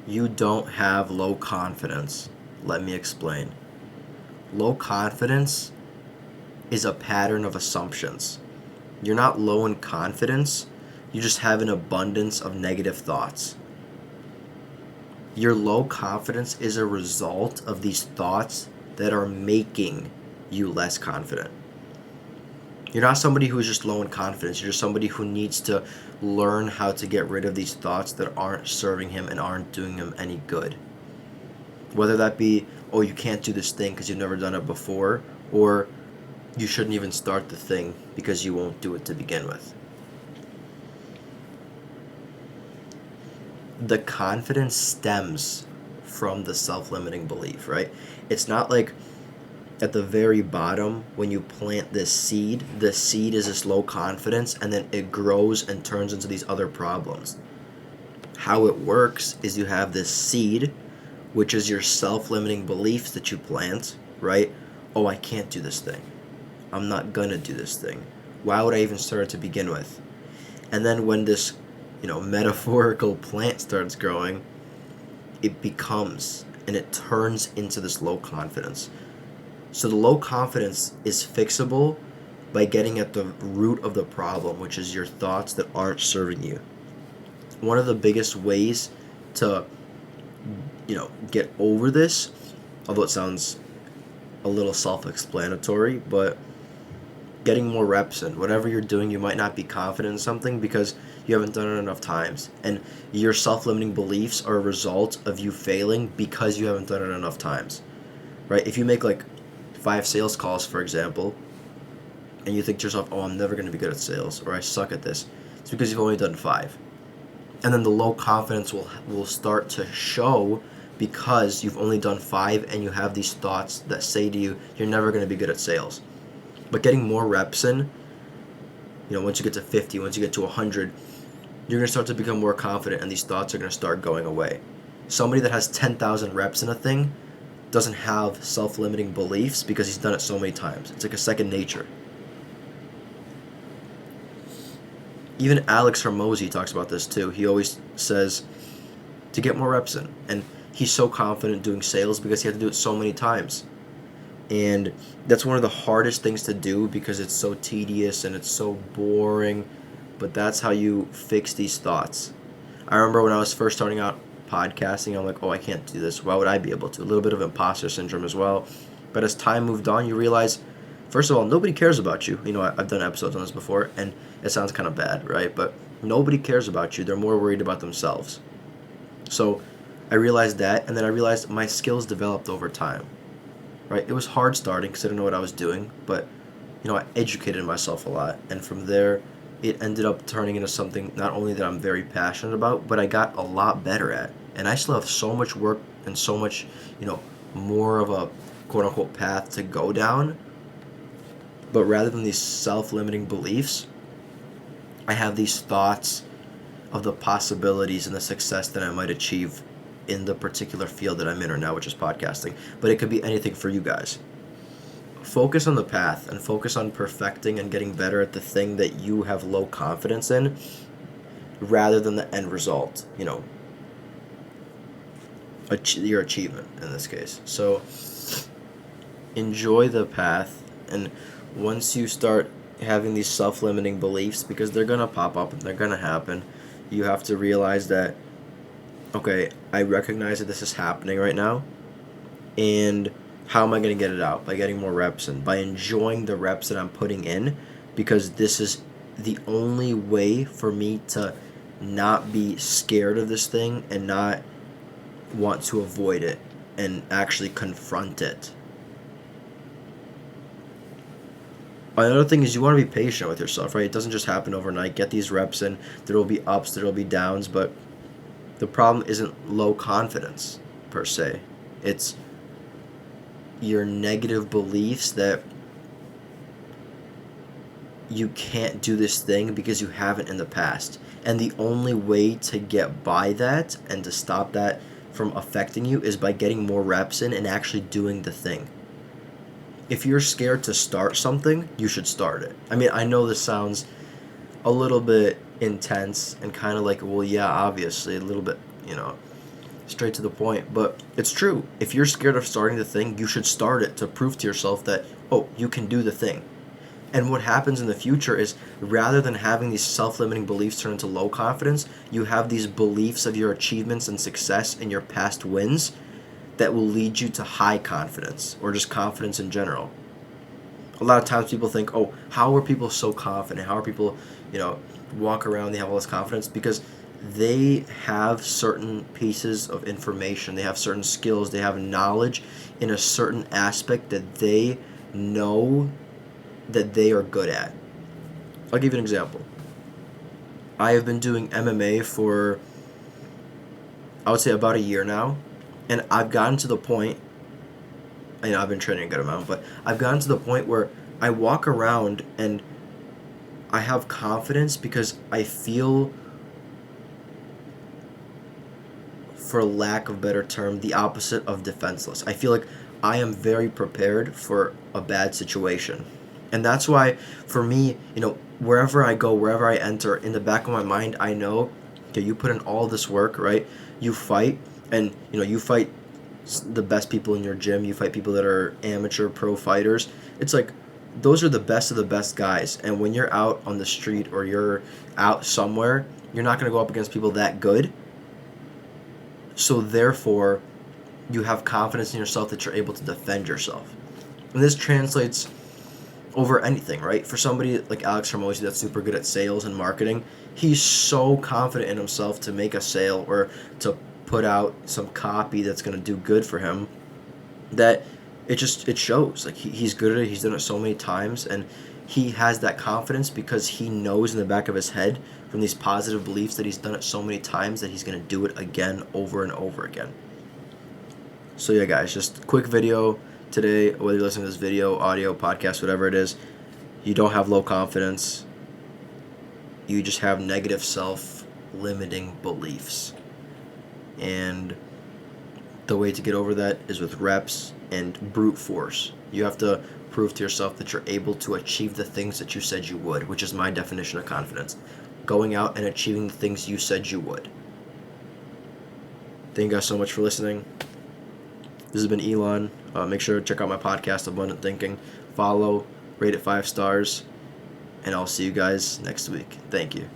You don't have low confidence. Let me explain. Low confidence is a pattern of assumptions. You're not low in confidence, you just have an abundance of negative thoughts. Your low confidence is a result of these thoughts that are making you less confident. You're not somebody who is just low in confidence. You're just somebody who needs to learn how to get rid of these thoughts that aren't serving him and aren't doing him any good. Whether that be, oh, you can't do this thing because you've never done it before, or you shouldn't even start the thing because you won't do it to begin with. The confidence stems from the self-limiting belief, right? It's not like at the very bottom when you plant this seed, the seed is this low confidence and then it grows and turns into these other problems. How it works is you have this seed, which is your self-limiting beliefs that you plant, right? Oh, I can't do this thing. I'm not gonna do this thing. Why would I even start to begin with? And then when this, metaphorical plant starts growing, it becomes and it turns into this low confidence. So the low confidence is fixable by getting at the root of the problem, which is your thoughts that aren't serving you. One of the biggest ways to, get over this, although it sounds a little self-explanatory, but getting more reps in. Whatever you're doing, you might not be confident in something because you haven't done it enough times. And your self-limiting beliefs are a result of you failing because you haven't done it enough times. Right? If you make like 5 sales calls, for example, and you think to yourself, oh, I'm never going to be good at sales, or I suck at this, it's because you've only done 5. And then the low confidence will start to show because you've only done 5 and you have these thoughts that say to you, you're never going to be good at sales. But getting more reps in, once you get to 50, once you get to 100, you're going to start to become more confident and these thoughts are going to start going away. Somebody that has 10,000 reps in a thing doesn't have self-limiting beliefs because he's done it so many times. It's like a second nature. Even Alex Hormozi talks about this too. He always says to get more reps in. And he's so confident doing sales because he had to do it so many times. And that's one of the hardest things to do because it's so tedious and it's so boring. But that's how you fix these thoughts. I remember when I was first starting out podcasting, I'm like, oh, I can't do this. Why would I be able to? A little bit of imposter syndrome as well. But as time moved on, you realize, first of all, nobody cares about you. I've done episodes on this before, and it sounds kind of bad, right? But nobody cares about you. They're more worried about themselves. So I realized that, and then I realized my skills developed over time. Right? It was hard starting because I didn't know what I was doing, but I educated myself a lot, and from there, it ended up turning into something not only that I'm very passionate about, but I got a lot better at. And I still have so much work and so much, more of a quote unquote path to go down. But rather than these self-limiting beliefs, I have these thoughts of the possibilities and the success that I might achieve in the particular field that I'm in right now, which is podcasting. But it could be anything for you guys. Focus on the path and focus on perfecting and getting better at the thing that you have low confidence in rather than the end result, your achievement in this case. So enjoy the path, and once you start having these self-limiting beliefs, because they're going to pop up and they're going to happen, you have to realize that, okay, I recognize that this is happening right now, and how am I going to get it out? By getting more reps in, by enjoying the reps that I'm putting in, because this is the only way for me to not be scared of this thing and not want to avoid it and actually confront it. Another thing is you want to be patient with yourself, right? It doesn't just happen overnight. Get these reps in. There will be ups, there will be downs, but the problem isn't low confidence per se. It's your negative beliefs that you can't do this thing because you haven't in the past. And the only way to get by that and to stop that from affecting you is by getting more reps in and actually doing the thing. If you're scared to start something, you should start it. I mean, I know this sounds a little bit intense and kind of like, well, yeah, obviously, a little bit, straight to the point. But it's true. If you're scared of starting the thing, you should start it to prove to yourself that, oh, you can do the thing. And what happens in the future is, rather than having these self-limiting beliefs turn into low confidence, you have these beliefs of your achievements and success and your past wins that will lead you to high confidence, or just confidence in general. A lot of times people think, oh, how are people so confident? How are people, walk around, they have all this confidence? Because they have certain pieces of information, they have certain skills, they have knowledge in a certain aspect that they know that they are good at. I'll give you an example. I have been doing MMA for, I would say, about a year now, and I've gotten to the point, I've been training a good amount, but I've gotten to the point where I walk around and I have confidence because I feel, for lack of a better term, the opposite of defenseless. I feel like I am very prepared for a bad situation. And that's why, for me, wherever I go, wherever I enter, in the back of my mind, I know, okay, you put in all this work, right? You fight, and, you fight the best people in your gym. You fight people that are amateur pro fighters. It's like, those are the best of the best guys. And when you're out on the street or you're out somewhere, you're not going to go up against people that good. So therefore, you have confidence in yourself that you're able to defend yourself. And this translates over anything, right? For somebody like Alex Hormozi that's super good at sales and marketing, he's so confident in himself to make a sale or to put out some copy that's going to do good for him, that it shows. Like, he's good at it. He's done it so many times, and he has that confidence because he knows in the back of his head from these positive beliefs that he's done it so many times that he's going to do it again, over and over again. So yeah, guys, just quick video today. Whether you're listening to this video, audio, podcast, whatever it is, you don't have low confidence. You just have negative self-limiting beliefs. And the way to get over that is with reps and brute force. You have to prove to yourself that you're able to achieve the things that you said you would, which is my definition of confidence. Going out and achieving the things you said you would. Thank you guys so much for listening. This has been Elon. Make sure to check out my podcast, Abundant Thinking. Follow, rate it 5 stars, and I'll see you guys next week. Thank you.